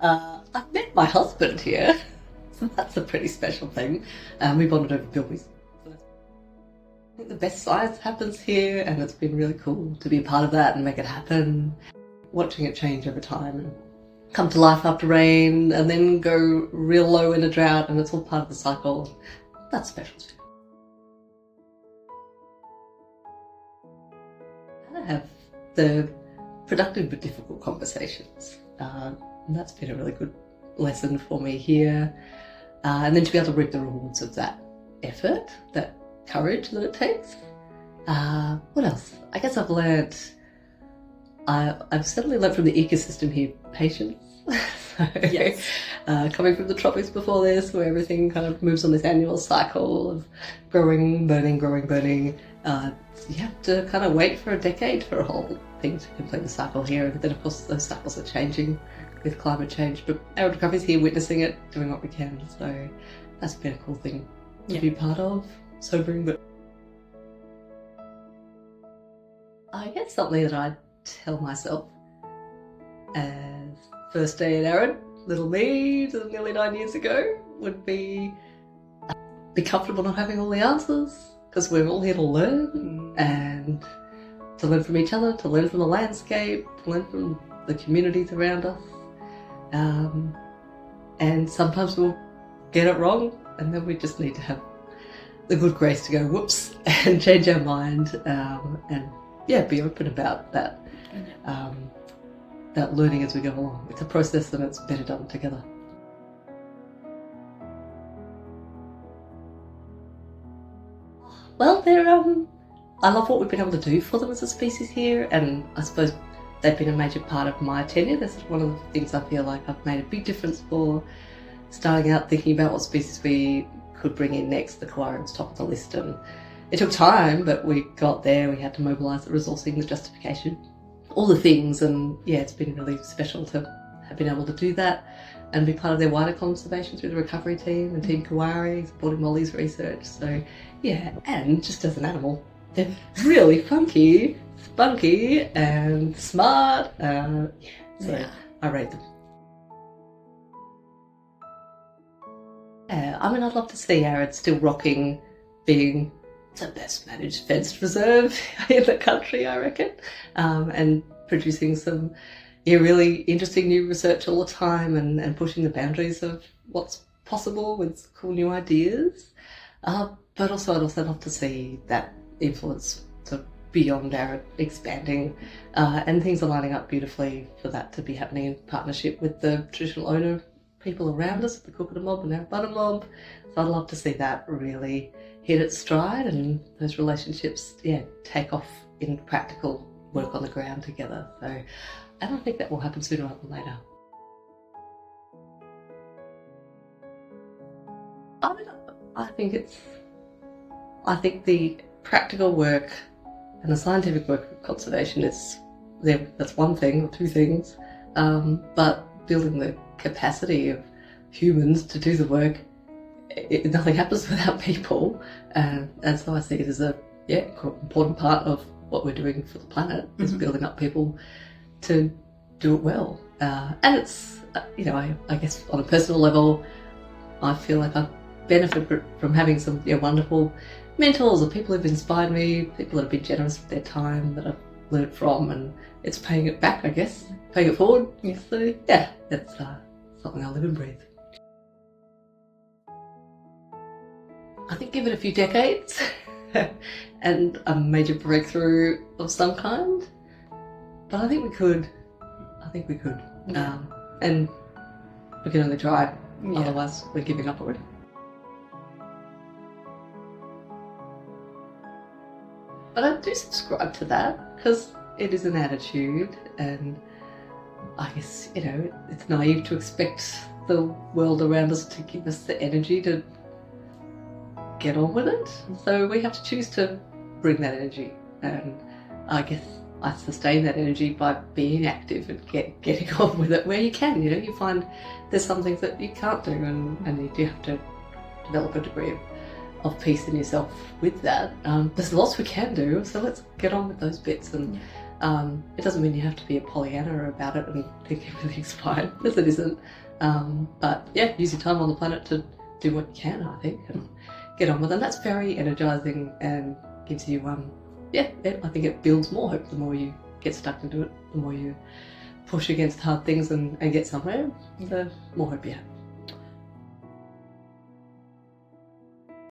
I've met my husband here, so that's a pretty special thing. We bonded over bilbies. I think the best science happens here, and it's been really cool to be a part of that and make it happen. Watching it change over time and come to life after rain, and then go real low in a drought, and it's all part of the cycle. That's special too. I have the productive but difficult conversations. And that's been a really good lesson for me here. And then to be able to reap the rewards of that effort, that courage that it takes. What else? I guess I've certainly learned from the ecosystem here, patience. Yes. Coming from the tropics before this, where everything kind of moves on this annual cycle of growing, burning, growing, burning. You have to kind of wait for a decade for a whole thing to complete the cycle here. And then, of course, those cycles are changing with climate change. But Arid Recovery's here witnessing it, doing what we can. So that's been a cool thing to be part of. Sobering, but I guess something that I tell myself as first day at Arid, little me, nearly 9 years ago, would be comfortable not having all the answers, because we're all here to learn and to learn from each other, to learn from the landscape, to learn from the communities around us. And sometimes we'll get it wrong, and then we just need to have the good grace to go whoops and change our mind, and be open about that. That learning as we go along. It's a process, and it's better done together. Well, I love what we've been able to do for them as a species here, and I suppose they've been a major part of my tenure. That's one of the things I feel like I've made a big difference for, starting out thinking about what species we could bring in next. The koala's top of the list, and it took time, but we got there. We had to mobilise the resourcing, the justification, all the things, and it's been really special to have been able to do that and be part of their wider conservation through the recovery team and Team Kawari, supporting Molly's research. So and just as an animal, they're really funky, spunky and smart. I rate them. I'd love to see Arid still rocking, being the best managed fenced reserve in the country, I reckon, and producing some really interesting new research all the time, and pushing the boundaries of what's possible with cool new ideas. But also I'd also love to see that influence sort of beyond Arid expanding, and things are lining up beautifully for that to be happening in partnership with the traditional owner people around us, the Kukuna mob and our Butter mob. So I'd love to see that really hit its stride, and those relationships take off in practical work on the ground together. So I don't think that will happen sooner rather than later. I think the practical work and the scientific work of conservation is there. That's one thing or two things, but building the capacity of humans to do the work, nothing happens without people, and so I see it as a important part of what we're doing for the planet, is building up people to do it well. And it's I guess on a personal level, I feel like I've benefited from having some wonderful mentors or people who've inspired me, people that have been generous with their time that I've learned from, and it's paying it back, I guess, paying it forward. So that's something I live and breathe. I think give it a few decades and a major breakthrough of some kind, but I think we could. And we can only try, otherwise we're giving up already. But I do subscribe to that, because it is an attitude, and I guess, it's naive to expect the world around us to give us the energy to get on with it. So we have to choose to bring that energy, and I guess I sustain that energy by being active and getting on with it where you can. You find there's some things that you can't do, and you do have to develop a degree of peace in yourself with that. There's lots we can do, so let's get on with those bits and It doesn't mean you have to be a Pollyanna about it and think everything's fine, because it isn't. But yeah, use your time on the planet to do what you can, I think, and get on with it. And that's very energising and gives you, I think it builds more hope. The more you get stuck into it, the more you push against hard things and get somewhere, the more hope you have.